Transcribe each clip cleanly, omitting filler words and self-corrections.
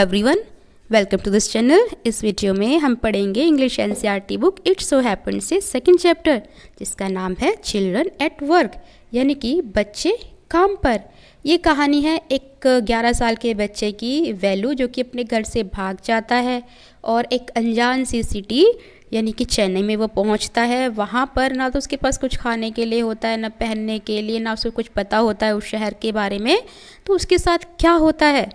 Everyone, welcome to this channel. इस video में हम पढ़ेंगे English NCERT book it's so happened से सेकंड चैप्टर, जिसका नाम है चिल्ड्रन एट वर्क, यानी कि बच्चे काम पर। ये कहानी है एक 11 साल के बच्चे की, वैल्यू, जो कि अपने घर से भाग जाता है और एक अनजान सी सिटी यानी कि चेन्नई में वो पहुंचता है। वहाँ पर ना तो उसके पास कुछ खाने के लिए होता है, ना पहनने के लिए, ना उसको कुछ पता होता है उस शहर के बारे में। तो उसके साथ क्या होता है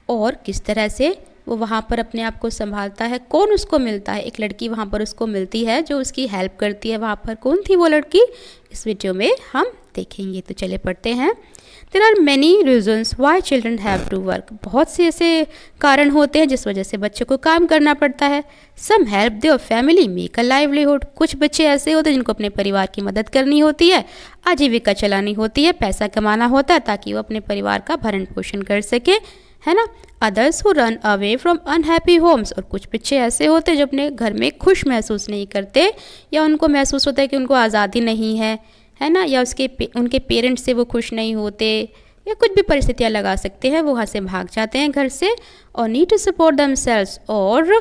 और किस तरह से वो वहाँ पर अपने आप को संभालता है, कौन उसको मिलता है। एक लड़की वहाँ पर उसको मिलती है जो उसकी हेल्प करती है। वहाँ पर कौन थी वो लड़की, इस वीडियो में हम देखेंगे। तो चले पढ़ते हैं। There are many reasons why children have to work. बहुत से ऐसे कारण होते हैं जिस वजह से बच्चों को काम करना पड़ता है। Some help their family make a livelihood. कुछ बच्चे ऐसे होते हैं जिनको अपने परिवार की मदद करनी होती है, आजीविका चलानी होती है, पैसा कमाना होता है ताकि वो अपने परिवार का भरण पोषण कर सके, है ना। Others who run away from unhappy homes. और कुछ बच्चे ऐसे होते हैं जो अपने घर में खुश महसूस नहीं करते, या उनको महसूस होता है कि उनको आज़ादी नहीं है ना, या उनके पेरेंट्स से वो खुश नहीं होते, या कुछ भी परिस्थितियाँ लगा सकते हैं, वो वहाँ से भाग जाते हैं घर से और नीड टू सपोर्ट देमसेल्व्स, और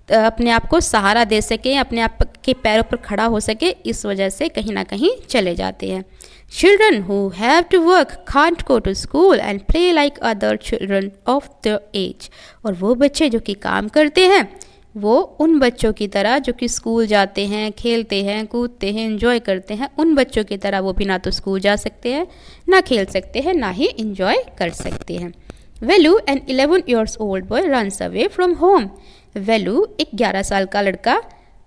अपने आप को सहारा दे सकें, अपने आप के पैरों पर खड़ा हो सके, इस वजह से कहीं ना कहीं चले जाते हैं। Children who have to work can't go to school and play like other children of their age। और वो बच्चे जो कि काम करते हैं, वो उन बच्चों की तरह जो कि स्कूल जाते हैं, खेलते हैं, कूदते हैं, एंजॉय करते हैं, उन बच्चों की तरह वो भी ना तो स्कूल जा सकते हैं, ना खेल सकते हैं, ना ही एंजॉय कर सकते हैं। Velu an 11 years old boy runs away from home। Velu एक 11 साल का लड़का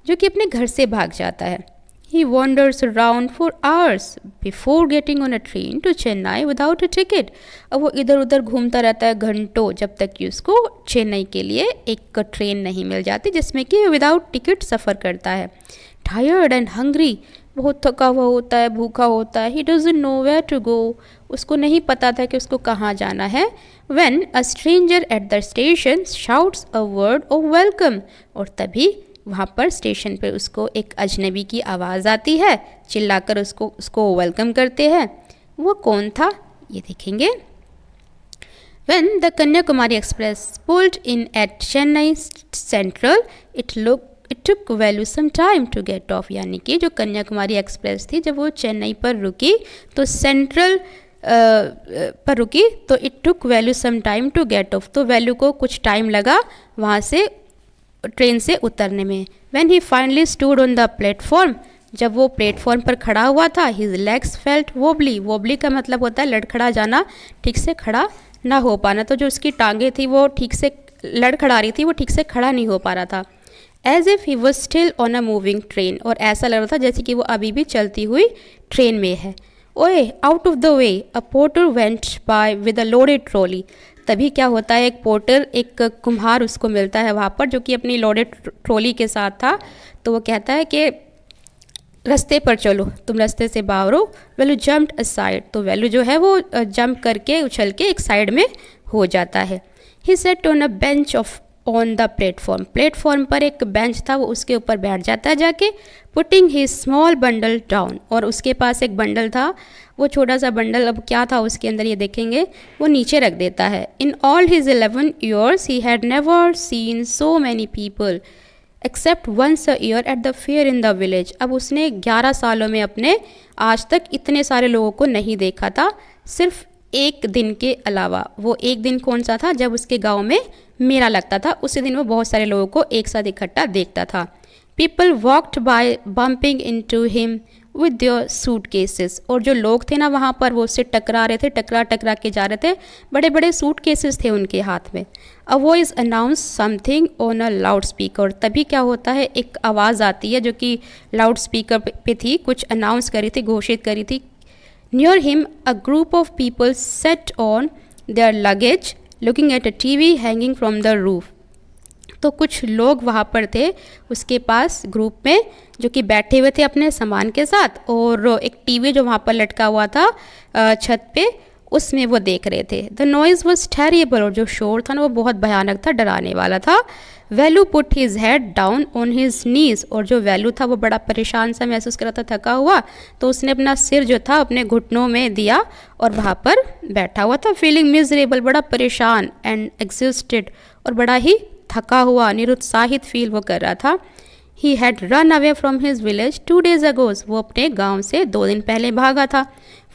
जो कि अपने घर से भाग जाता है। He wanders around for hours before getting on a train to Chennai without a ticket। अब वो इधर उधर घूमता रहता है घंटों, जब तक कि उसको चेन्नई के लिए एक ट्रेन नहीं मिल जाती जिसमें कि विदाउट टिकट सफ़र करता है। Tired and hungry, बहुत थका हुआ होता है, भूखा होता है। He doesn't know where to go। उसको नहीं पता था कि उसको कहाँ जाना है। When a stranger at the station shouts a word of welcome। और तभी वहाँ पर स्टेशन पर उसको एक अजनबी की आवाज़ आती है, चिल्लाकर उसको वेलकम करते हैं। वो कौन था ये देखेंगे। When the Kanyakumari Express pulled in at Chennai Central, it took Velu some time to get off। यानी कि जो कन्याकुमारी एक्सप्रेस थी, जब वो चेन्नई पर रुकी तो सेंट्रल पर रुकी, तो it took Velu some time to get off. तो वैल्यू को कुछ टाइम लगा वहाँ से ट्रेन से उतरने में। When he finally stood on the platform, जब वो प्लेटफॉर्म पर खड़ा हुआ था, his legs felt wobbly। wobbly का मतलब होता है लड़खड़ा जाना, ठीक से खड़ा ना हो पाना। तो जो उसकी टांगें थी वो ठीक से लड़खड़ा रही थी, वो ठीक से खड़ा नहीं हो पा रहा था। As if he was still on a moving train। और ऐसा लग रहा था जैसे कि वो अभी भी चलती हुई ट्रेन में है। ओए out of the way, a porter went by with a loaded trolley. तभी क्या होता है, एक पोर्टर, एक कुम्हार उसको मिलता है वहाँ पर, जो कि अपनी लोडेड ट्रॉली के साथ था। तो वो कहता है कि रास्ते पर चलो, तुम रास्ते से बाहर हो। वेलू जम्प्ड असाइड। तो वेलू जो है वो जंप करके, उछल के एक साइड में हो जाता है। He sat on a bench on the platform. Platform पर एक बेंच था, वो उसके ऊपर बैठ जाता है जाके। Putting his small bundle down. और उसके पास एक बंडल था, वो छोटा सा बंडल, अब क्या था उसके अंदर ये देखेंगे, वो नीचे रख देता है। In all his 11 years he had never seen so many people except once a year at the fair in the village. अब उसने 11 सालों में अपने आज तक इतने सारे लोगों को नहीं देखा था, सिर्फ एक दिन के अलावा। वो एक दिन कौन सा था, जब उसके गांव में मेला लगता था, उसी दिन वो बहुत सारे लोगों को एक साथ इकट्ठा देखता था। People walked by bumping into him with their suitcases. और जो लोग थे ना वहाँ पर, वो उससे टकरा रहे थे, टकरा के जा रहे थे। बड़े बड़े सूटकेसेस थे उनके हाथ में। A voice announce something on a loud speaker. तभी क्या होता है, एक आवाज़ आती है जो कि लाउड स्पीकर पे थी, कुछ अनाउंस करी थी, घोषित करी थी। Near him, a group of people sat on their luggage, looking at a TV hanging from the roof। तो कुछ लोग वहाँ पर थे उसके पास ग्रुप में, जो कि बैठे हुए थे अपने सामान के साथ, और एक टीवी जो वहाँ पर लटका हुआ था छत पे, उसमें वो देख रहे थे। The noise was terrible. और जो शोर था ना वो बहुत भयानक था, डराने वाला था। Value put his head down on his knees, और जो वैल्यू था वो बड़ा परेशान सा महसूस कर रहा था, थका हुआ, तो उसने अपना सिर जो था अपने घुटनों में दिया और वहाँ पर बैठा हुआ था, फीलिंग मिजरेबल, बड़ा परेशान, एंड एग्जॉस्टेड, और बड़ा ही थका हुआ, निरुत्साहित फील वो कर रहा था। He had run away from his village 2 days ago, वो अपने गाँव से 2 दिन पहले भागा था।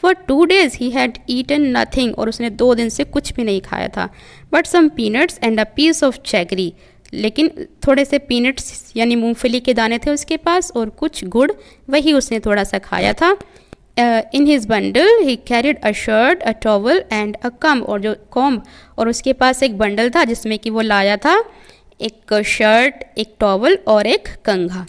For 2 days he had eaten nothing, और उसने 2 दिन से कुछ भी नहीं खाया था, but some peanuts and a piece of jaggery, लेकिन थोड़े से पीनट्स यानी मूंगफली के दाने थे उसके पास और कुछ गुड़, वही उसने थोड़ा सा खाया था। In his bundle he carried a shirt, a towel and a comb, और जो कॉम्ब, और उसके पास एक बंडल था जिसमें कि वो लाया था एक शर्ट, एक टॉवल और एक कंघा।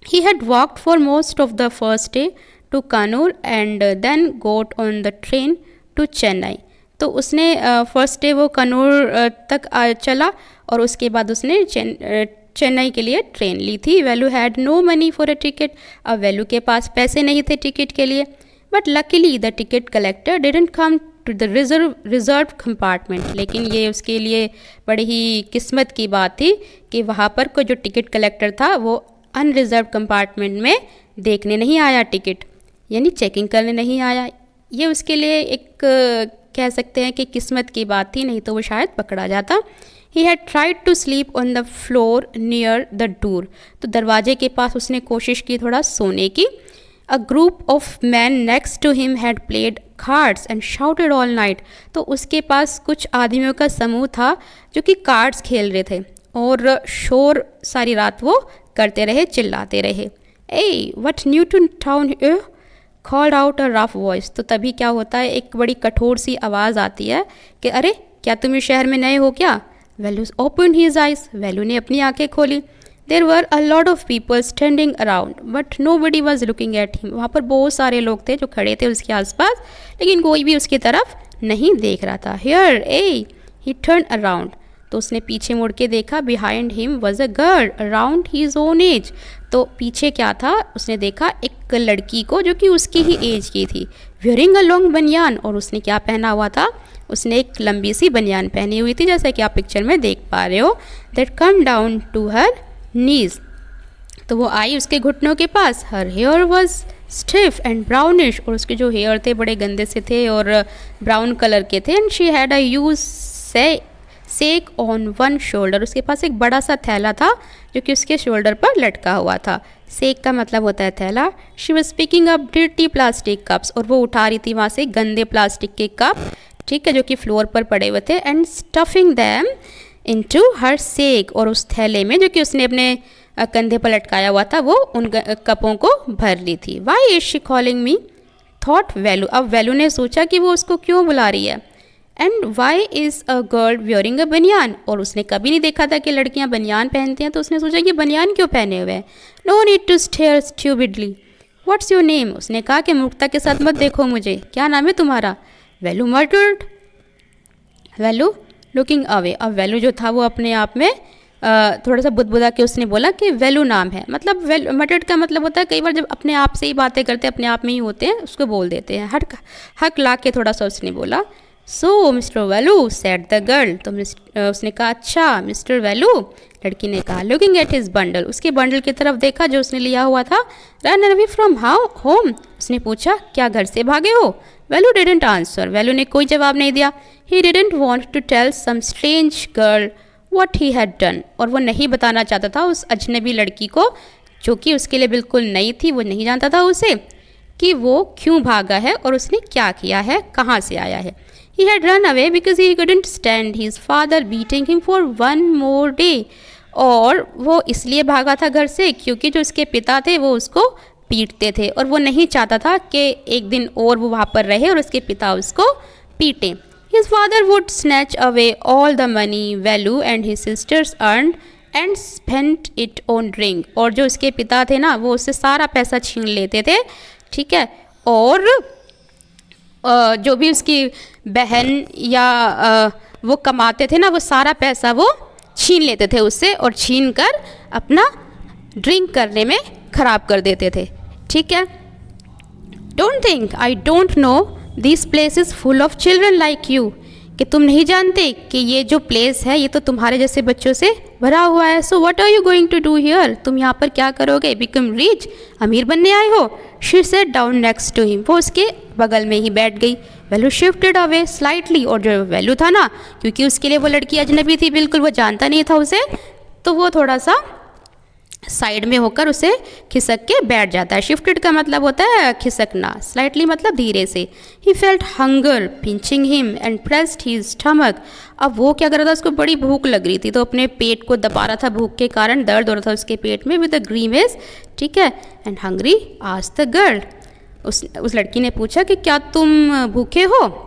He had walked for most of the first day to Kanur and then got on the train to Chennai, तो उसने फर्स्ट डे वो कनूर तक चला और उसके बाद उसने चेन्नई के लिए ट्रेन ली थी। Velu had no money for a ticket, अब वैल्यू के पास पैसे नहीं थे टिकट के लिए, but luckily the ticket collector didn't come to the reserve compartment, लेकिन ये उसके लिए बड़ी ही किस्मत की बात थी कि वहाँ पर कोई जो टिकट कलेक्टर था वो अनरिजर्व कंपार्टमेंट में देखने नहीं आया टिकट, यानी चेकिंग करने नहीं आया। ये उसके लिए एक कह सकते हैं कि किस्मत की बात थी, नहीं तो वो शायद पकड़ा जाता। He had tried to sleep on the floor near the door, तो दरवाजे के पास उसने कोशिश की थोड़ा सोने की। A group of man next to him had played cards and shouted all night, तो उसके पास कुछ आदमियों का समूह था जो कि कार्ड्स खेल रहे थे और शोर सारी रात वो करते रहे, चिल्लाते रहे। Eh what new to town called out a rough voice, तो तभी क्या होता है, एक बड़ी कठोर सी आवाज़ आती है कि अरे क्या तुम इस शहर में नए हो क्या। Velu open his eyes, Velu ने अपनी आंखें खोली। There were a lot of people standing around but nobody was looking at him, वहाँ पर बहुत सारे लोग थे जो खड़े थे उसके आसपास, लेकिन कोई भी उसकी तरफ नहीं देख रहा था। Here a he turn around, तो उसने पीछे मुड़ के देखा। Behind him was a girl around his own age, तो पीछे क्या था, उसने देखा एक लड़की को जो कि उसकी ही एज की थी। वेयरिंग अ लॉन्ग बनियान, और उसने क्या पहना हुआ था, उसने एक लंबी सी बनियान पहनी हुई थी, जैसा कि आप पिक्चर में देख पा रहे हो। That came down to her knees, तो वो आई उसके घुटनों के पास। Her hair was stiff and brownish, और उसके जो हेयर थे बड़े गंदे से थे और ब्राउन कलर के थे। And she had a used sack on one shoulder, उसके पास एक बड़ा सा थैला था जो कि उसके शोल्डर पर लटका हुआ था। सेक का मतलब होता है थैला। She was picking up dirty plastic cups, और वो उठा रही थी वहाँ से गंदे प्लास्टिक के कप, ठीक है, जो कि फ्लोर पर पड़े हुए थे। And stuffing them into her sack, और उस थैले में जो कि उसने अपने कंधे पर लटकाया हुआ था वो उन कपों को भर ली थी। Why is she calling me, thought Velu, अब वैल्यू ने सोचा कि वो उसको क्यों बुला रही है। And why is a girl wearing a banian, और उसने कभी नहीं देखा था कि लड़कियां बनियान पहनती हैं, तो उसने सोचा कि बनियान क्यों पहने हुए हैं। No need to stare stupidly, what's your name, उसने कहा कि मूर्खता के साथ मत देखो मुझे, क्या नाम है तुम्हारा। वैल्यू मटर्ड, वैल्यू लुकिंग अवे, अब वैल्यू जो था वो अपने आप में थोड़ा सा बुदबुदा के उसने बोला कि वैल्यू नाम है। मतलब मटर्ड का मतलब होता है कई बार जब अपने आप से ही बातें करते अपने आप में ही होते हैं उसको बोल देते हैं। हक ला के थोड़ा सा उसने बोला। So mister Velu said the girl, तो उसने कहा अच्छा मिस्टर वैल्यू, लड़की ने कहा। लुकिंग एट हिज बंडल, उसके बंडल की तरफ देखा जो उसने लिया हुआ था। रन अवे फ्रॉम होम, उसने पूछा क्या घर से भागे हो। वैल्यू डिडंट आंसर, वैल्यू ने कोई जवाब नहीं दिया। He didn't want to tell some strange girl what he had done, और वो नहीं बताना चाहता था उस अजनबी लड़की को जो कि उसके लिए बिल्कुल नई थी, वो नहीं जानता था उसे कि वो क्यों भागा है और उसने क्या किया है, कहाँ से आया है। He had run away because he couldn't stand his father beating him for one more day, और वो इसलिए भागा था घर से क्योंकि जो उसके पिता थे वो उसको पीटते थे और वो नहीं चाहता था कि एक दिन और वो वहाँ पर रहे और उसके पिता उसको पीटें। His father would snatch away all the money Value and his sisters earned and spent it on drink, और जो उसके पिता थे ना वो उससे सारा पैसा छीन लेते थे, ठीक है, और जो भी उसकी बहन या वो कमाते थे ना वो सारा पैसा वो छीन लेते थे उससे और छीन कर अपना ड्रिंक करने में ख़राब कर देते थे, ठीक है। Don't think I don't know this place is full of children like you, कि तुम नहीं जानते कि ये जो प्लेस है ये तो तुम्हारे जैसे बच्चों से भरा हुआ है। So what are you going to do here, तुम यहाँ पर क्या करोगे, बिकम रिच, अमीर बनने आए हो। She sat down next to him, वो उसके बगल में ही बैठ गई। वेलू शिफ्टेड अवे स्लाइटली, और जो वेलू था ना, क्योंकि उसके लिए वो लड़की अजनबी थी, बिल्कुल वो जानता नहीं था उसे, तो वो थोड़ा सा साइड में होकर उसे खिसक के बैठ जाता है। शिफ्टेड का मतलब होता है खिसकना, स्लाइटली मतलब धीरे से। He felt hunger pinching him and pressed his stomach, अब वो क्या कर रहा था, उसको बड़ी भूख लग रही थी तो अपने पेट को दबा रहा था, भूख के कारण दर्द हो रहा था उसके पेट में, विद अ ग्रीमेस, ठीक है। And hungry asked the girl, उस लड़की ने पूछा कि क्या तुम भूखे हो।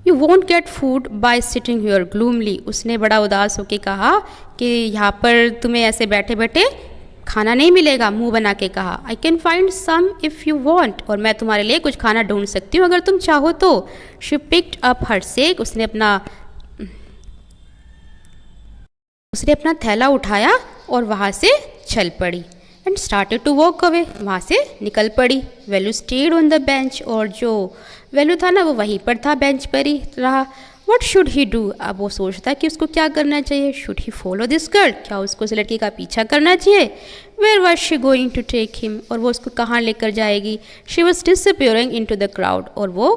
You won't get food by sitting here glumly, उसने बड़ा उदास होकर कहा कि यहाँ पर तुम्हें ऐसे बैठे बैठे खाना नहीं मिलेगा, मुंह बना के कहा। I can find some if you want, और मैं तुम्हारे लिए कुछ खाना ढूंढ सकती हूँ अगर तुम चाहो तो। She picked up her sack, उसने अपना थैला उठाया और वहाँ से चल पड़ी। And started to walk away, वहाँ से निकल पड़ी। Velu stayed on the bench, और जो वेलू था ना वो वहीं पर था, बेंच पर ही रहा। वट शुड ही डू, अब वो सोचता कि उसको क्या करना चाहिए। Should he follow this girl, क्या उसको उस लड़की का पीछा करना चाहिए। Where was she going to take him, और वो उसको कहाँ लेकर जाएगी। She was disappearing into the crowd, और वो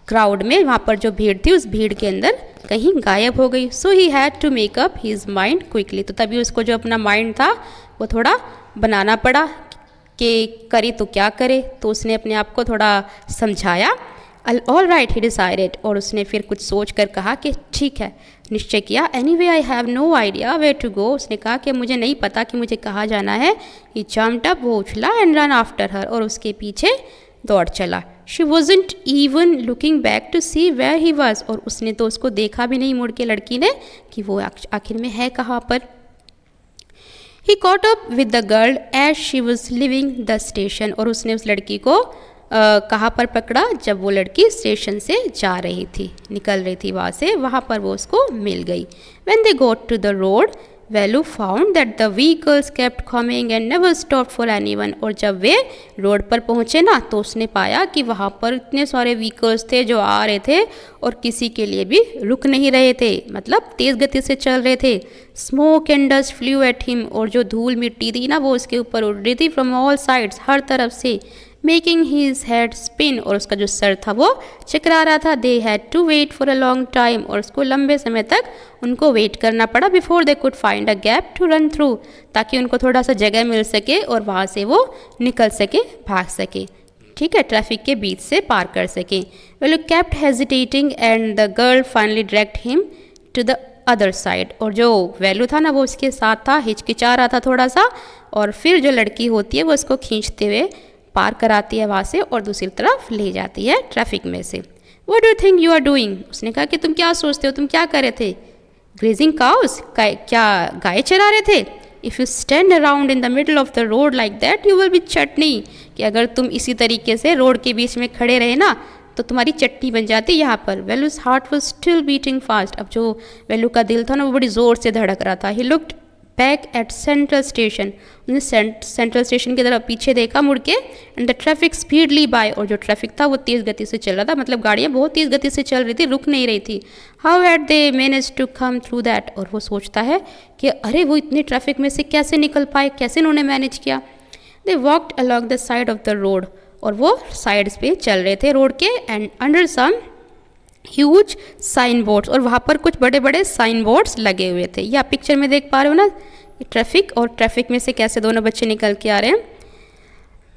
क्राउड में, वहाँ पर जो भीड़ थी उस भीड़ के अंदर कहीं गायब हो गई। So he had to make up his mind quickly, तो तभी उसको जो अपना माइंड था वो थोड़ा बनाना पड़ा कि करे तो क्या करे। तो उसने अपने आप को थोड़ा समझाया। ऑल राइट ही डिसाइडेड, और उसने फिर कुछ सोच कर कहा कि ठीक है, निश्चय किया। Anyway I have no idea where to go, उसने कहा कि मुझे नहीं पता कि मुझे कहाँ जाना है। ही जम्प्ड अप, वो उछला, एंड रन आफ्टर हर, और उसके पीछे दौड़ चला। She wasn't even looking back to see where he was, और उसने तो उसको देखा भी नहीं मुड़ के लड़की ने कि वो आखिर में है कहाँ पर। He caught up with the girl as she was leaving the station, और उसने उस लड़की को कहाँ पर पकड़ा, जब वो लड़की स्टेशन से जा रही थी, निकल रही थी वहाँ से, वहाँ पर वो उसको मिल गई। When they got to the road, Velu found that the vehicles kept coming and never stop for anyone, और जब वे रोड पर पहुँचे ना तो उसने पाया कि वहाँ पर इतने सारे व्हीकल्स थे जो आ रहे थे और किसी के लिए भी रुक नहीं रहे थे, मतलब तेज़ गति से चल रहे थे। Smoke and dust flu at him, और जो धूल मिट्टी थी ना वो उसके ऊपर उड़ रही थी फ्रॉम ऑल साइड्स, हर तरफ से। मेकिंग हिज हेड स्पिन, और उसका जो सर था वो चकरा रहा था। They had to wait for a long time, और उसको लंबे समय तक उनको वेट करना पड़ा। Before they could find a gap to run through, ताकि उनको थोड़ा सा जगह मिल सके और वहाँ से वो निकल सके, भाग सके, ठीक है, ट्रैफिक के बीच से पार कर सके। Velu kept hesitating and the girl finally direct him to the other side, और जो वेलू था ना वो उसके साथ था, हिचकिचा रहा था थोड़ा सा, और फिर जो लड़की होती है वो उसको खींचते हुए पार कराती है वहाँ से और दूसरी तरफ ले जाती है ट्रैफिक में से। What do you think you are doing, उसने कहा कि तुम क्या सोचते हो, तुम क्या कर रहे थे। ग्रेजिंग काउस, क्या गाय चरा रहे थे। If you stand around in the middle of the road like that you will be chutney, कि अगर तुम इसी तरीके से रोड के बीच में खड़े रहे ना तो तुम्हारी चटनी बन जाती यहाँ पर। Velu's heart was still beating fast, अब जो वेलू का दिल था ना वो बड़ी ज़ोर से धड़क रहा था। He looked back at central station, उसने सेंट्रल स्टेशन की तरफ पीछे देखा मुड़ के। And the traffic speedily by, और जो ट्रैफिक था वो तेज़ गति से चल रहा था, मतलब गाड़ियाँ बहुत तेज़ गति से चल रही थी, रुक नहीं रही थी। How had they manage to come through that, और वो सोचता है कि अरे वो इतने ट्रैफिक में से कैसे निकल पाए, कैसे उन्होंने मैनेज किया। They walked along the side of the road, और वो साइड्स पे चल रहे थे रोड के। And under some huge sign boards, और वहाँ पर कुछ बड़े बड़े साइन बोर्ड्स लगे हुए थे। या पिक्चर में देख पा रहे हो ना ट्रैफिक, और ट्रैफिक में से कैसे दोनों बच्चे निकल के आ रहे हैं।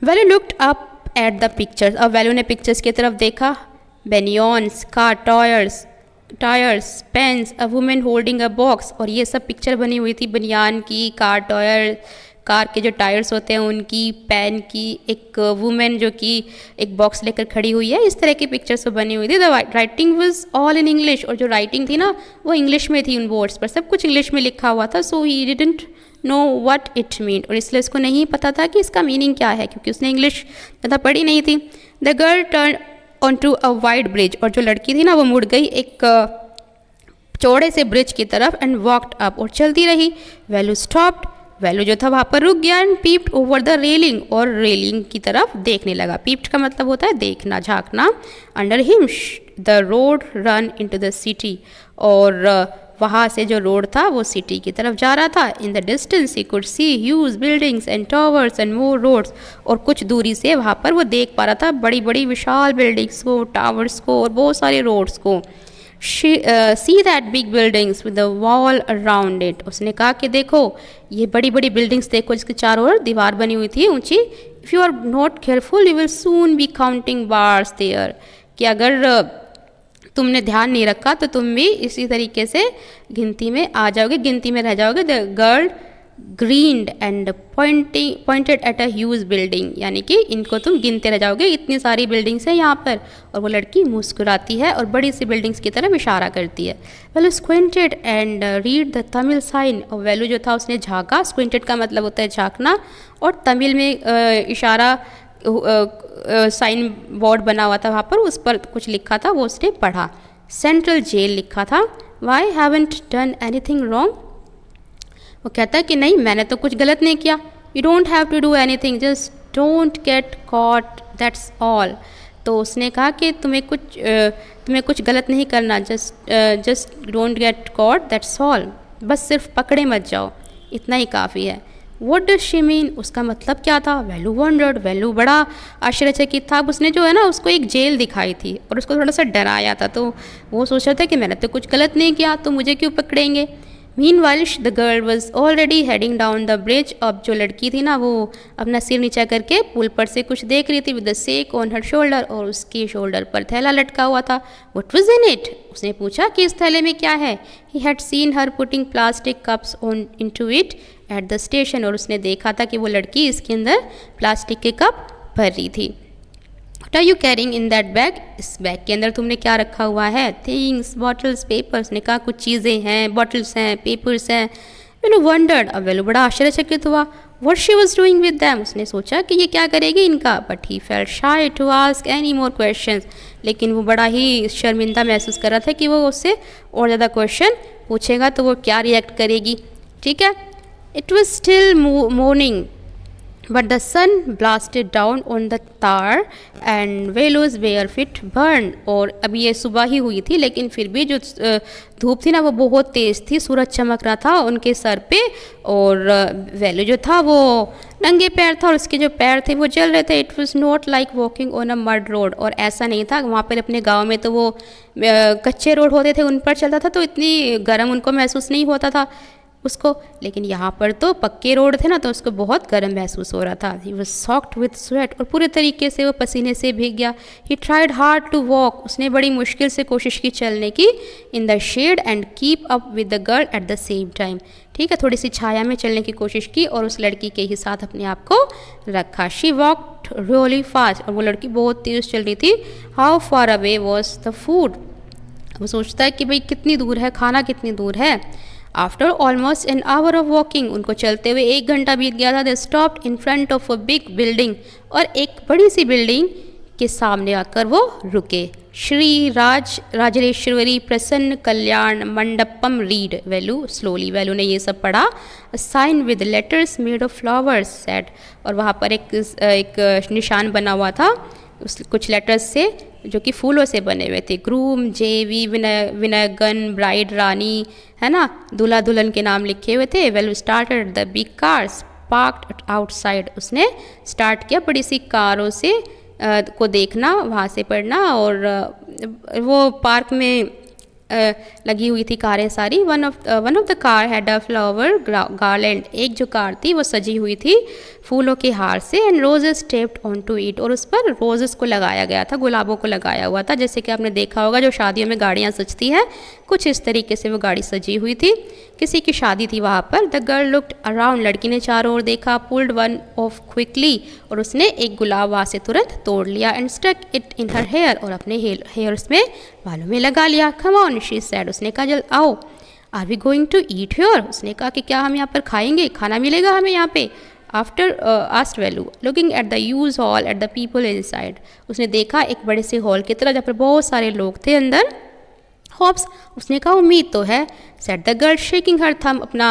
Velu looked up at the pictures, अब वैल्यू ने पिक्चर्स की तरफ देखा। Banyans, car tyres, pens, a women holding a box, और ये सब पिक्चर बनी हुई थी बनियान की, कार के जो टायर्स होते हैं उनकी, पेन की, एक वुमेन जो कि एक बॉक्स लेकर खड़ी हुई है, इस तरह की पिक्चर्स तो बनी हुई थी। The writing was all in English, और जो राइटिंग थी ना वो इंग्लिश में थी, उन बोर्ड्स पर सब कुछ इंग्लिश में लिखा हुआ था। So he didn't know what it mean, और इसलिए उसको नहीं पता था कि इसका मीनिंग क्या है, क्योंकि उसने इंग्लिश ज़्यादा पढ़ी नहीं थी। The girl turn on to a wide bridge, और जो लड़की थी ना वो मुड़ गई एक चौड़े से ब्रिज की तरफ। एंड वॉकड अप, और चलती रही। वैल्यू स्टॉप्ड, वैल्यू जो था वहाँ पर रुक गया। And peeped over the railing, और रेलिंग की तरफ देखने लगा। पीप्ड का मतलब होता है देखना, झांकना। Under him the road run into the city, और वहाँ से जो रोड था वो सिटी की तरफ जा रहा था। In the distance he could see huge buildings and towers and more roads, और कुछ दूरी से वहाँ पर वो देख पा रहा था बड़ी बड़ी विशाल बिल्डिंग्स को, टावर्स को और बहुत सारे रोड्स को। See that big buildings with the wall around it, उसने कहा कि देखो ये बड़ी बड़ी बिल्डिंग्स देखो, जिसके चारों ओर दीवार बनी हुई थी ऊंची। If you are not careful you will soon be counting bars there, कि अगर तुमने ध्यान नहीं रखा तो तुम भी इसी तरीके से गिनती में आ जाओगे, गिनती में रह जाओगे। The girl grinned and pointed at a huge building, यानी कि इनको तुम गिनते रह जाओगे, इतनी सारी बिल्डिंग्स हैं यहाँ पर। और वो लड़की मुस्कुराती है और बड़ी सी बिल्डिंग्स की तरफ इशारा करती है। Velu squinted and read the Tamil sign, और वेलू जो था उसने झाँका, स्क्विंटेड का मतलब होता है झाँकना, और तमिल में इशारा साइन बोर्ड बना हुआ था वहाँ पर, उस पर कुछ लिखा था वो उसने पढ़ा। सेंट्रल जेल लिखा था। Why haven't done anything wrong, वो कहता है कि नहीं मैंने तो कुछ गलत नहीं किया। You don't have to do anything, just don't get caught, that's all. तो उसने कहा कि तुम्हें कुछ गलत नहीं करना, just don't get caught that's all, बस सिर्फ पकड़े मत जाओ, इतना ही काफ़ी है। What does she mean, उसका मतलब क्या था? वेलू वंडर्ड, वेलू बड़ा आश्चर्यचकित था। उसने जो है ना उसको एक जेल दिखाई थी और उसको थोड़ा सा डराया था, तो वो सोच रहा था कि मैंने तो कुछ गलत नहीं किया तो मुझे क्यों पकड़ेंगे। Meanwhile the girl was already heading down the bridge, अब जो लड़की थी ना वो अपना सिर नीचा करके पुल पर से कुछ देख रही थी। With the sake on her shoulder, और उसके शोल्डर पर थैला लटका हुआ था। व्हाट वाज इन इट, उसने पूछा कि इस थैले में क्या है। He had seen her putting plastic cups on into it at the station, और उसने देखा था कि वो लड़की इसके अंदर प्लास्टिक के कप भर रही थी। What are you carrying in that bag, इस बैग के अंदर तुमने क्या रखा हुआ है। थिंग्स, बॉटल्स, पेपर्स, ने कहा कुछ चीज़ें हैं, बॉटल्स हैं, पेपर्स हैं। वेलू वंडर्ड, अब वेलू बड़ा आश्चर्यचकित हुआ। What she was doing with them, उसने सोचा कि ये क्या करेगी इनका। But he felt shy to ask any more questions, लेकिन वो बड़ा ही शर्मिंदा महसूस कर रहा था कि वो उससे और ज़्यादा क्वेश्चन पूछेगा तो वो क्या रिएक्ट करेगी। ठीक है। It was still morning, but the sun blasted down on the tar and Velu's bare feet burned, और अभी ये सुबह ही हुई थी लेकिन फिर भी जो धूप थी ना वो बहुत तेज़ थी, सूरज चमक रहा था उनके सर पे, और वेलू जो था वो नंगे पैर था और उसके जो पैर थे वो जल रहे थे। It was not like walking on a mud road, और ऐसा नहीं था वहाँ पर अपने गाँव में तो वो कच्चे रोड होते थे उन पर चलता था तो इतनी गर्म उनको महसूस नहीं होता था उसको, लेकिन यहाँ पर तो पक्के रोड थे ना तो उसको बहुत गर्म महसूस हो रहा था। He was soaked with sweat, और पूरे तरीके से वो पसीने से भीग गया। He tried hard to walk, उसने बड़ी मुश्किल से कोशिश की चलने की। In the shade and keep up with the girl at the same time, ठीक है, थोड़ी सी छाया में चलने की कोशिश की और उस लड़की के ही साथ अपने आप को रखा। शी वॉकड रियली फास्ट, और वो लड़की बहुत तेज़ चल रही थी। How far away was the food, वो सोचता है कि भाई कितनी दूर है खाना, कितनी दूर है। After almost an hour of walking, उनको चलते हुए 1 घंटा बीत गया था। They stopped in front of a big building, और एक बड़ी सी बिल्डिंग के सामने आकर वो रुके। श्री राजराजेश्वरी प्रसन्न कल्याण मंडपम रीड, वेलू स्लोली, वेलू ने ये सब पढ़ा। Sign with letters made of flowers said, और वहाँ पर एक निशान बना हुआ था उस कुछ लेटर्स से जो कि फूलों से बने हुए थे। ग्रूम, जेवी, विनयगन, ब्राइड रानी, है ना, दूल्हा दुल्हन के नाम लिखे हुए थे। Well started the big cars parked outside, उसने स्टार्ट किया बड़ी सी कारों से को देखना, वहाँ से पढ़ना, और वो पार्क में लगी हुई थी कारें सारी। One of the car had a flower garland, एक जो कार थी वो सजी हुई थी फूलों के हार से। And roses taped on to it, और उस पर रोजेस को लगाया गया था, गुलाबों को लगाया हुआ था, जैसे कि आपने देखा होगा जो शादियों में गाड़ियाँ सजती हैं, कुछ इस तरीके से वो गाड़ी सजी हुई थी। किसी की शादी थी वहाँ पर। द गर्ल लुक्ड अराउंड, लड़की ने चारों ओर देखा। पुल्ड वन ऑफ क्विकली, और उसने एक गुलाब वहाँ से तुरंत तोड़ लिया। And stuck it in her hair, और अपने हेयर्स में बालों में लगा लिया। कम ऑन शी सेड, उसने कहा जल्द आओ। Are we going to eat here, उसने कहा कि क्या हम यहाँ पर खाएंगे, खाना मिलेगा हमें यहाँ पे। After asked Velu looking at the use hall at the people inside, उसने देखा एक बड़े से हॉल की तरह जहाँ पर बहुत सारे लोग थे अंदर। होप्स, उसने कहा उम्मीद तो है। Set the girl shaking her thumb, अपना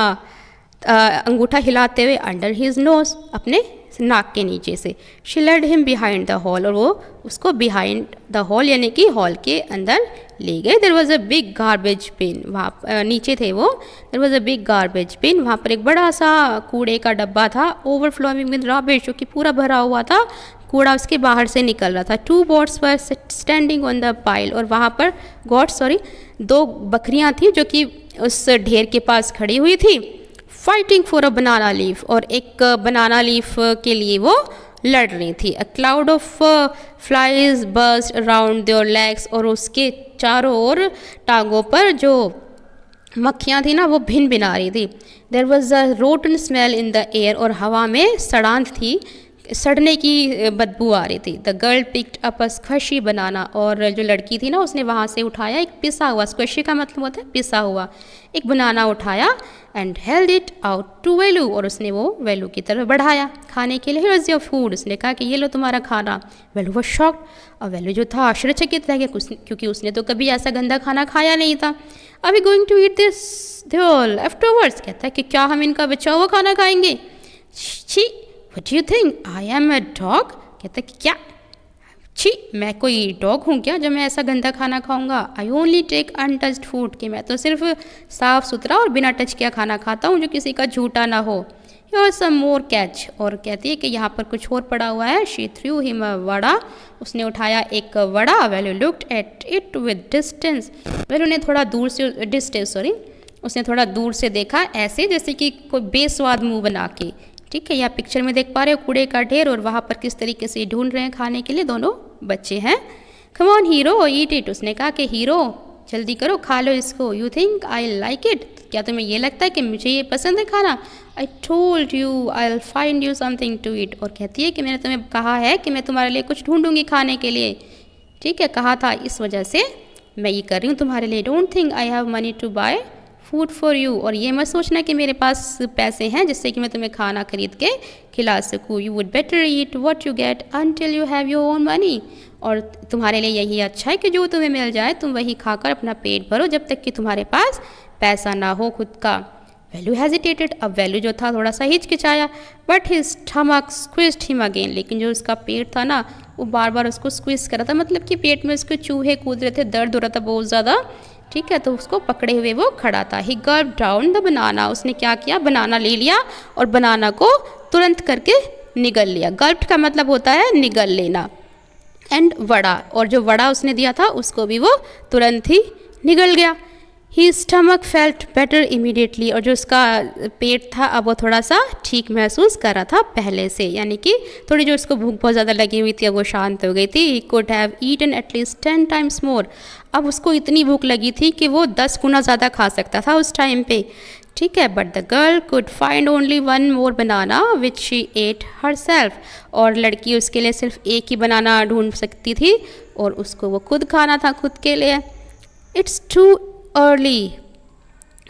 अंगूठा हिलाते हुए। अंडर हिज नोज, अपने नाक के नीचे से। She led him behind the hall, और वो उसको बिहाइंड द हॉल यानी कि हॉल के अंदर ले गए। There was a big garbage bin, वहाँ नीचे थे वो। There was a big garbage bin, वहाँ पर एक बड़ा सा कूड़े का डब्बा था। ओवरफ्लोइंग विद रबिश, जो कि पूरा भरा हुआ था, कूड़ा उसके बाहर से निकल रहा था। 2 goats were standing on the pile, और वहाँ पर दो बकरियाँ थी जो कि उस ढेर के पास खड़ी हुई थी। Fighting for a banana leaf, और एक बनाना लीफ के लिए वो लड़ रही थी। A cloud of flies burst around there legs, और उसके चारों ओर टांगों पर जो मक्खियाँ थी ना वो भिन भिना रही थी। There was a rotten smell in the air, और हवा में सड़ांत थी, सड़ने की बदबू आ रही थी। The girl picked up a squishy banana, और जो लड़की थी ना उसने वहाँ से उठाया एक पिसा हुआ, स्क्वशी का मतलब होता है पिसा हुआ, एक बनाना उठाया। And held it out to Velu, और उसने वो वेलू की तरफ बढ़ाया खाने के लिए। हियर इज योर फूड, उसने कहा कि ये लो तुम्हारा खाना। वेलू वो शॉक्ड, और वेलू जो था आश्चर्यचकित रह गया, क्योंकि उसने तो कभी ऐसा गंदा खाना खाया नहीं था। Are we going to eat this ध्योल आफ्टरवर्ड्स, कहता है कि क्या हम इनका बचा हुआ खाना खाएंगे। छी, What do you think? I am a dog? कहता कि क्या, छी मैं कोई डॉग हूँ क्या जब मैं ऐसा गंदा खाना खाऊंगा। I only take untouched food, कि मैं तो सिर्फ साफ़ सुथरा और बिना टच किया खाना खाता हूँ जो किसी का झूठा ना हो। Here some more catch, और कहती है कि यहाँ पर कुछ और पड़ा हुआ है। She threw him a vada, उसने उठाया एक vada. Well looked at it with distance, well उन्हें थोड़ा दूर से उसने थोड़ा दूर से देखा, ऐसे जैसे कि कोई बेस्वाद मुँह बना के। ठीक है, यहाँ पिक्चर में देख पा रहे हो कूड़े का ढेर, और वहाँ पर किस तरीके से ढूंढ रहे हैं खाने के लिए दोनों बच्चे हैं। Come on hero eat it, उसने कहा कि हीरो जल्दी करो खा लो इसको। You think I like it, क्या तुम्हें ये लगता है कि मुझे ये पसंद है खाना। I told you I will find you something to eat, और कहती है कि मैंने तुम्हें कहा है कि मैं तुम्हारे लिए कुछ ढूंढूंगी खाने के लिए। ठीक है, कहा था, इस वजह से मैं ये कर रही हूँ तुम्हारे लिए। Don't think I have money to buy food for you, और ये मत सोचना कि मेरे पास पैसे हैं जिससे कि मैं तुम्हें खाना खरीद के खिला सकूँ। You would better eat what you get until you have your own money, और तुम्हारे लिए यही अच्छा है कि जो तुम्हें मिल जाए तुम वही खाकर अपना पेट भरो जब तक कि तुम्हारे पास पैसा ना हो खुद का। वैल्यू हेजिटेटेड, अब वैल्यू जो था थोड़ा सा हिचकिचाया। But his stomach squeezed him again, लेकिन जो उसका पेट था ना वो बार बार उसको स्क्विज कर रहा था, मतलब कि पेट में उसके चूहे कूद रहे थे, दर्द हो रहा था बहुत ज़्यादा। ठीक है, तो उसको पकड़े हुए वो खड़ा था। ही गल्प डाउन द बनाना, उसने क्या किया, बनाना ले लिया और बनाना को तुरंत करके निगल लिया। गल्प का मतलब होता है निगल लेना। एंड वड़ा, और जो वड़ा उसने दिया था उसको भी वो तुरंत ही निगल गया। ही स्टमक फेल्ट बेटर इमीडिएटली, और जो उसका पेट था अब वो थोड़ा सा ठीक महसूस कर रहा था पहले से, यानी कि थोड़ी जो उसको भूख बहुत ज़्यादा लगी हुई थी अब वो शांत हो गई थी। He could have eaten at least 10 times more, अब उसको इतनी भूख लगी थी कि वो 10 गुना ज़्यादा खा सकता था उस टाइम पे। ठीक है, but the girl could find only 1 more banana which she at her self, और लड़की उसके लिए सिर्फ एक ही बनाना ढूंढ सकती थी और उसको वो खुद खाना था खुद के लिए। It's too early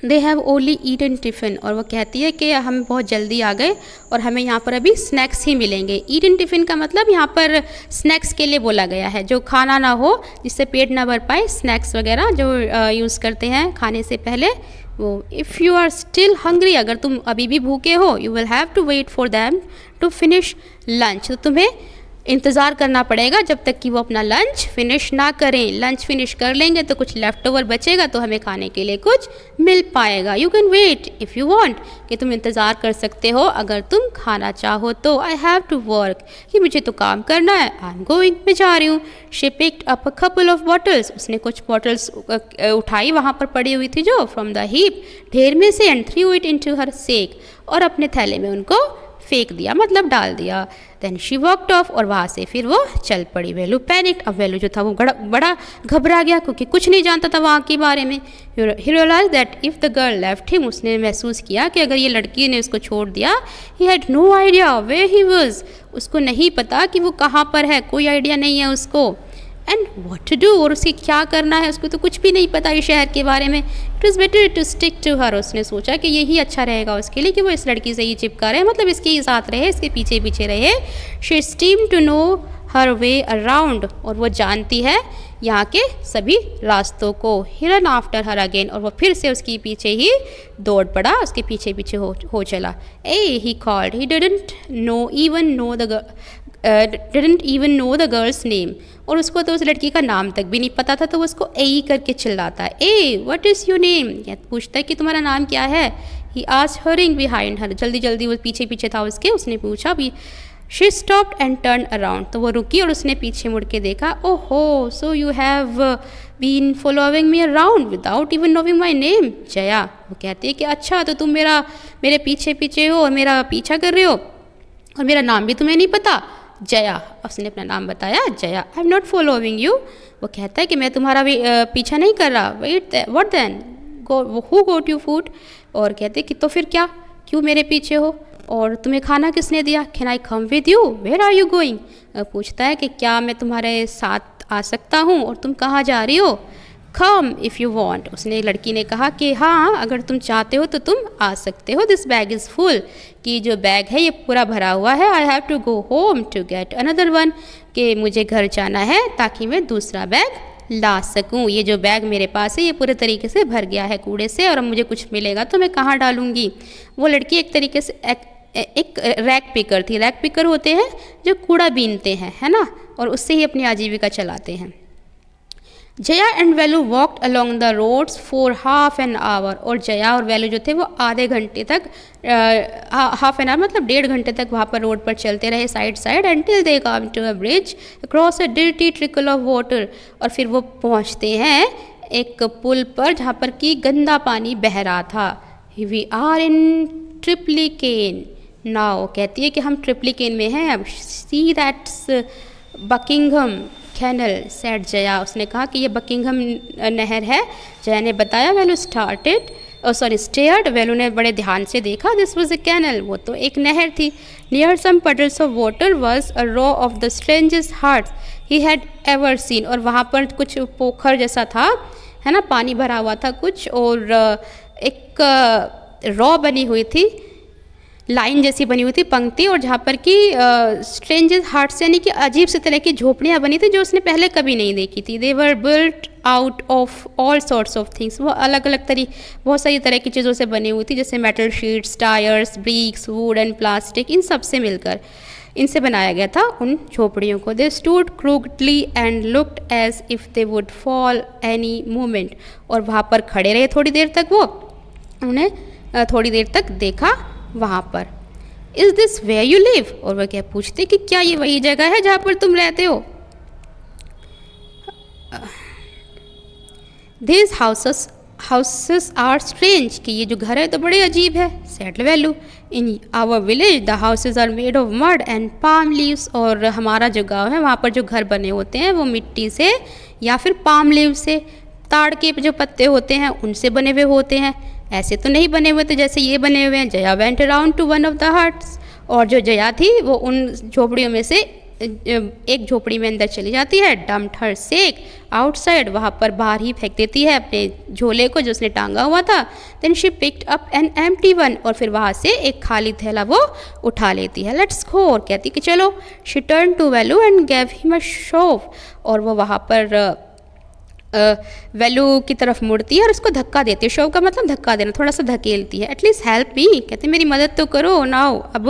they have only eaten tiffin, और वो कहती है कि हम बहुत जल्दी आ गए और हमें यहाँ पर अभी स्नैक्स ही मिलेंगे। ईटन टिफ़िन का मतलब यहाँ पर स्नैक्स के लिए बोला गया है, जो खाना ना हो जिससे पेट ना भर पाए, स्नैक्स वगैरह जो यूज़ करते हैं खाने से पहले वो। If you are still hungry, अगर तुम अभी भी भूखे हो, you will have to wait for them to finish lunch, तो तुम्हें इंतज़ार करना पड़ेगा जब तक कि वो अपना लंच फिनिश ना करें। लंच फिनिश कर लेंगे तो कुछ लेफ़्ट ओवर बचेगा तो हमें खाने के लिए कुछ मिल पाएगा। You can wait if you want, कि तुम इंतज़ार कर सकते हो अगर तुम खाना चाहो तो। आई हैव टू वर्क, कि मुझे तो काम करना है। आई एम गोइंग, मैं जा रही हूँ। She picked up a couple of bottles, उसने कुछ बॉटल्स उठाई वहाँ पर पड़ी हुई थी जो, फ्रॉम द हीप, ढेर में से, and threw it into her sack, और अपने थैले में उनको फेंक दिया, मतलब डाल दिया। देन शी वॉकड ऑफ, और वहाँ से फिर वो चल पड़ी। वैल्यू पैनिक, अब वैल्यू जो था वो बड़ा घबरा गया क्योंकि कुछ नहीं जानता था वहाँ के बारे में। He realise that if the girl left him, उसने महसूस किया कि अगर ये लड़की ने उसको छोड़ दिया, he had no idea where he was, उसको नहीं पता कि वो कहाँ पर है, कोई आइडिया नहीं है उसको। एंड व्हाट टू डू, और उसे क्या करना है उसको तो कुछ भी नहीं पता इस शहर के बारे में। It was better to stick to her, उसने सोचा कि यही अच्छा रहेगा उसके लिए कि वो इस लड़की से ही चिपका रहे, मतलब इसके ही साथ रहे, इसके पीछे पीछे रहे। शी स्टीम to know her way around, और वो जानती है यहाँ के सभी रास्तों को। He run after her again, और वो फिर से उसके पीछे ही दौड़ पड़ा, उसके पीछे पीछे हो चला। A he called, he didn't even know the girl's name, और उसको तो उस लड़की का नाम तक भी नहीं पता था, तो वो उसको ए करके चिल्लाता है, ए व्हाट इज़ योर नेम, पूछता है कि तुम्हारा नाम क्या है। He asked hurrying behind her, जल्दी जल्दी वो पीछे पीछे था उसके, उसने पूछा भी। She stopped and turn around, तो वो रुकी और उसने पीछे मुड़ के देखा। ओहो, so you have been following me around without even knowing my name. Jaya, वो कहती है कि अच्छा, तो तुम मेरे पीछे पीछे हो और मेरा पीछा कर रहे हो और मेरा नाम भी तुम्हें नहीं पता। जया, उसने अपना नाम बताया, Jaya. I am not following you, वो कहता है कि मैं तुम्हारा भी पीछा नहीं कर रहा। Wait, what then, who got you food, और कहते कि तो फिर क्या, क्यों मेरे पीछे हो, और तुम्हें खाना किसने दिया। Can I come with you, where are you going, पूछता है कि क्या मैं तुम्हारे साथ आ सकता हूँ और तुम कहाँ जा रही हो। कम इफ़ यू वॉन्ट, उसने, लड़की ने कहा कि हाँ, अगर तुम चाहते हो तो तुम आ सकते हो। दिस बैग इज़ फुल, कि जो बैग है ये पूरा भरा हुआ है। I have to go home to get another one, कि मुझे घर जाना है ताकि मैं दूसरा बैग ला सकूं। ये जो बैग मेरे पास है ये पूरे तरीके से भर गया है कूड़े से, और अब मुझे कुछ मिलेगा तो मैं कहाँ डालूंगी। वो लड़की एक तरीके से एक रैक पिकर थी। रैक पिकर होते हैं जो कूड़ा बीनते हैं, है ना, और उससे ही अपनी आजीविका चलाते हैं। Jaya and Velu walked along the roads for half an hour, और जया और वेलू जो थे वो आधे घंटे तक, हाफ एन आवर मतलब 1.5 घंटे तक वहाँ पर रोड पर चलते रहे side side, until they come to a bridge across a dirty trickle of water, और फिर वो पहुँचते हैं एक पुल पर जहाँ पर कि गंदा पानी बह रहा था। We are in Triplicane now, कहती है कि हम ट्रिप्लिकेन में हैं अब। See that's Buckingham Canal said Jaya, उसने कहा कि ये बकिंघम नहर है। जया ने बताया। वेलू स्टेयर्ड, वेलू ने बड़े ध्यान से देखा। दिस वॉज ए कैनल, वो तो एक नहर थी। Near some puddles of water was a row of the strangest hearts he had ever seen, और वहाँ पर कुछ पोखर जैसा था, है ना, पानी भरा हुआ था कुछ, और एक रॉ बनी हुई थी, लाइन जैसी बनी हुई थी, पंक्ति, और जहाँ पर कि स्ट्रेंजेस हार्ट्स यानी कि अजीब से तरह की झोपड़ियाँ बनी थी जो उसने पहले कभी नहीं देखी थी। They were built out of all sorts of things, वो अलग अलग बहुत सारी तरह की चीज़ों से बनी हुई थी, जैसे metal sheets, tyres, bricks, wood and plastic, इन सब से मिलकर इनसे बनाया गया था उन झोपड़ियों को। They stood crookedly and looked as if they would fall any moment, और वहाँ पर खड़े रहे थोड़ी देर तक। वो उन्हें थोड़ी देर तक देखा वहाँ पर। Is this where you live, और वह क्या पूछते कि क्या ये वही जगह है जहाँ पर तुम रहते हो। दिस हाउसेस आर स्ट्रेंज, कि ये जो घर है तो बड़े अजीब है। Said Velu. In our village the houses are made of mud and palm leaves, और हमारा जो गाँव है वहाँ पर जो घर बने होते हैं वो मिट्टी से या फिर पाम लीव से, ताड़ के जो पत्ते होते हैं उनसे बने हुए होते हैं, ऐसे तो नहीं बने हुए थे जैसे ये बने हुए हैं। Jaya went around two one of the huts, और जो जया थी वो उन झोपड़ियों में से एक झोपड़ी में अंदर चली जाती है। डम्प्ड हर सेक आउटसाइड, वहाँ पर बाहर ही फेंक देती है अपने झोले को जो उसने टांगा हुआ था। Then she picked up an empty one, और फिर वहाँ से एक खाली थैला वो उठा लेती है। लेट्स गो, और कहती कि चलो। She turn to Velu and gave him a shove, और वो वहाँ पर वेलू की तरफ मुड़ती है और उसको धक्का देती है। शोव का मतलब धक्का देना, थोड़ा सा धकेलती है। एटलीस्ट हेल्प मी, कहते मेरी मदद तो करो नाउ अब।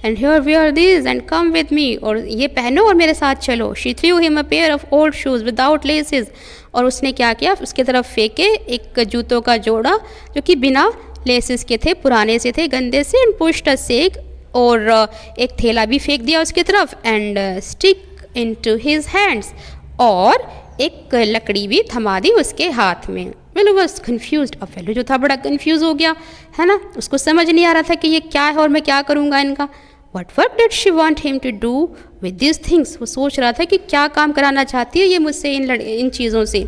And here wear this and come with me, और ये पहनो और मेरे साथ चलो। She threw him a pair of old shoes without laces, और उसने क्या किया, उसकी तरफ फेंके एक जूतों का जोड़ा जो कि बिना लेसेस के थे, पुराने से थे, गंदे से। एंड पुश्ड अ सेक, और एक थैला भी फेंक दिया उसकी तरफ। And stick into his hands, और एक लकड़ी भी थमा दी उसके हाथ में। वेलू वॉज कन्फ्यूज्ड, अब वेलू जो था बड़ा कन्फ्यूज हो गया, है ना, उसको समझ नहीं आ रहा था कि ये क्या है और मैं क्या करूँगा इनका। What work did she want him to do with this things, वो सोच रहा था कि क्या काम कराना चाहती है ये मुझसे इन चीज़ों से।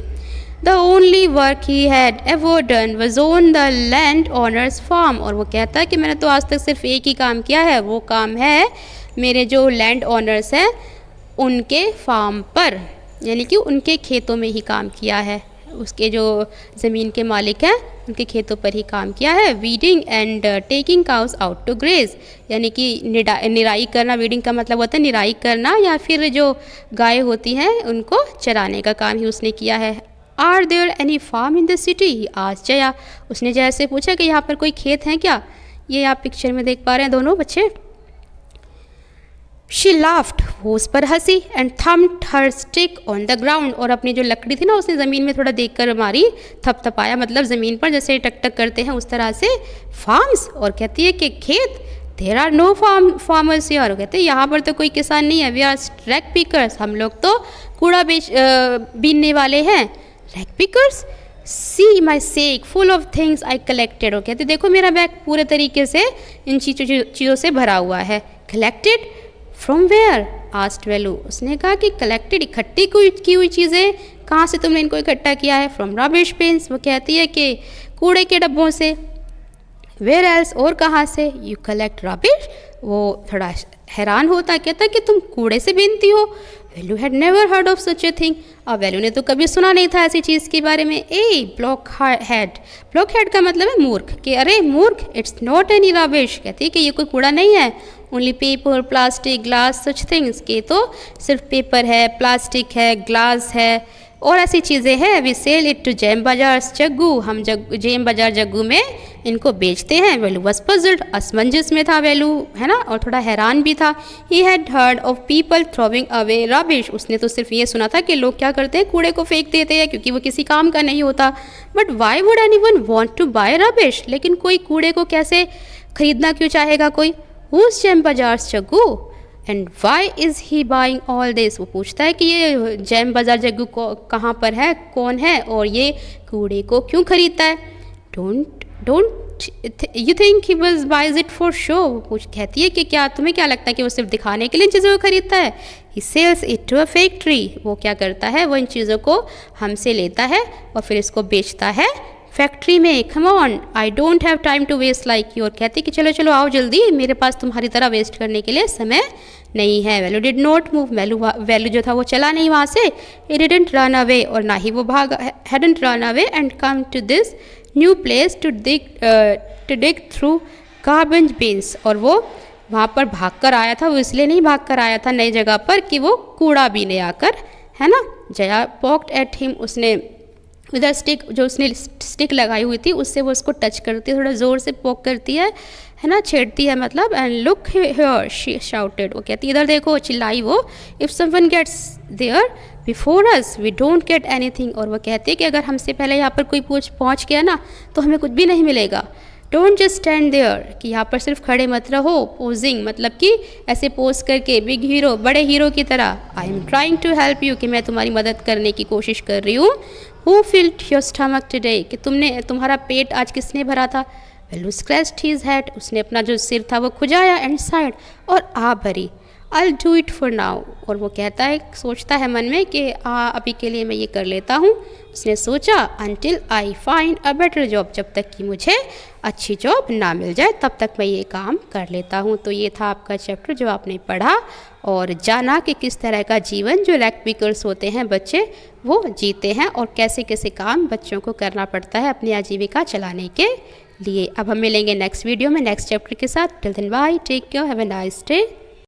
The only work he had ever done was on the land owner's farm, और वो कहता है कि मैंने तो आज तक सिर्फ एक ही काम किया है, वो काम है मेरे जो लैंड ऑनर्स हैं उनके फार्म पर, यानी कि उनके खेतों में ही काम किया है। उसके जो ज़मीन के मालिक हैं उनके खेतों पर ही काम किया है। Weeding and taking cows out to graze, यानी कि निराई करना। वीडिंग का मतलब होता है निराई करना, या फिर जो गाय होती हैं उनको चराने का काम ही उसने किया है। Are there any farm in the city, आज जया, उसने जया से पूछा कि यहाँ पर कोई खेत हैं क्या। ये आप पिक्चर में देख पा रहे हैं दोनों बच्चे। शी लाफ्ड, वो उस पर हंसी। And thumbed her stick on the ground, और अपनी जो लकड़ी थी ना उसने ज़मीन में थोड़ा देखकर मारी, थपथपाया, मतलब ज़मीन पर जैसे टक टक करते हैं उस तरह से। फार्म्स, और कहती है कि खेत। There are no farmers here, कहते हैं यहाँ पर तो कोई किसान नहीं है। वी आर रैग पिकर्स, हम लोग तो कूड़ा बीनने वाले हैं। Rag pickers, see my sack full of things I collected, और कहते देखो मेरा बैग पूरे तरीके से इन चीज़ों से भरा हुआ है। कलेक्टेड फ्रॉम वेयर, आस्ट वेलू, उसने कहा कि कलेक्टेड, इकट्ठी की हुई चीज़ें, कहाँ से तुमने इनको इकट्ठा किया है। फ्रॉम रबिश बिन्स, वो कहती है कि कूड़े के डब्बों से। वेयर एल्स, और कहाँ से। यू कलेक्ट रबिश, वो थोड़ा हैरान होता, कहता कि तुम कूड़े से बीनती हो। Velu had never heard of such a thing, और वेलू ने तो कभी सुना नहीं था ऐसी चीज़ के बारे में। ए ब्लॉक हेड, ब्लॉक हेड का मतलब है मूर्ख, कि अरे मूर्ख, इट्स नॉट एनी रबिश, कहती है कि ये कोई कूड़ा नहीं है। Only paper, plastic, glass, such things, के तो सिर्फ पेपर है, प्लास्टिक है, ग्लास है और ऐसी चीज़ें हैं। We sell it to Gem Bazaar Jaggu, हम जेम बाजार जग्गू में इनको बेचते हैं। वेलू वॉज पजल्ड, असमंजस में था वेलू, है ना, और थोड़ा हैरान भी था। He had heard of people throwing away rubbish, उसने तो सिर्फ ये सुना था कि लोग क्या करते हैं, कूड़े को फेंक देते हैं क्योंकि वो किसी काम का नहीं होता। But why would anyone want to buy rubbish, लेकिन कोई कूड़े को कैसे खरीदना क्यों चाहेगा कोई। Who's Gem Bazaar Jaggu and why is he buying all this, वो पूछता है कि ये जेम बाजार जग्गू को कहाँ पर है, कौन है, और ये कूड़े को क्यों खरीदता है। Don't you think he was buys it for show, वो कहती है कि क्या तुम्हें क्या लगता है कि वो सिर्फ दिखाने के लिए इन चीज़ों को खरीदता है। He sells it to a factory, वो क्या करता है, वो इन चीज़ों को हमसे लेता है और फिर इसको बेचता है फैक्ट्री में। Come on, I don't have time to waste like you, और कहती कि चलो चलो आओ जल्दी, मेरे पास तुम्हारी तरह वेस्ट करने के लिए समय नहीं है। वेलू डिड नॉट मूव, वेलू जो था वो चला नहीं वहाँ से। इट डिडंट रन अवे, और ना ही वो भाग, hadn't run away and come to this new place to dig through garbage bins, और वो वहाँ पर भाग कर आया था, वो इसलिए नहीं भाग कर आया था नई जगह पर कि वो कूड़ा बीने आकर, है ना। जया पॉक्ड एट हिम, उसने उधर स्टिक, जो उसने स्टिक लगाई हुई थी उससे वो उसको टच करती है, थोड़ा ज़ोर से पोक करती है ना, छेड़ती है मतलब। And look here she shouted, वो कहती है इधर देखो, चिल्लाई वो। If someone gets there before us we don't get anything, और वो कहती है कि अगर हमसे पहले यहाँ पर कोई पहुँच गया ना तो हमें कुछ भी नहीं मिलेगा। डोंट जस्ट स्टैंड देयर, कि यहाँ पर सिर्फ खड़े मत रहो। पोजिंग मतलब कि ऐसे पोज करके, बिग हीरो, बड़े हीरो की तरह। I am trying to help you, कि मैं तुम्हारी मदद करने की कोशिश कर रही हूँ। Who field your stomach today, कि तुम्हारा पेट आज किसने भरा था। वेलू स्क्रैच्ड हिज हेड, उसने अपना जो सिर था वो खुजाया। एंड साइड, और आ भरी। I'll do it for now, और वो कहता है, सोचता है मन में कि अभी के लिए मैं ये कर लेता हूँ। उसने सोचा until I find a better job, जब तक कि मुझे अच्छी जॉब ना मिल जाए तब तक मैं ये काम कर लेता हूँ। तो ये था आपका चैप्टर जो आपने पढ़ा और जाना कि किस तरह का जीवन जो रैग पिकर्स होते हैं बच्चे वो जीते हैं, और कैसे कैसे काम बच्चों को करना पड़ता है अपनी आजीविका चलाने के लिए। अब हम मिलेंगे नेक्स्ट वीडियो में नेक्स्ट चैप्टर के साथ। Till then bye, take care, have a nice day.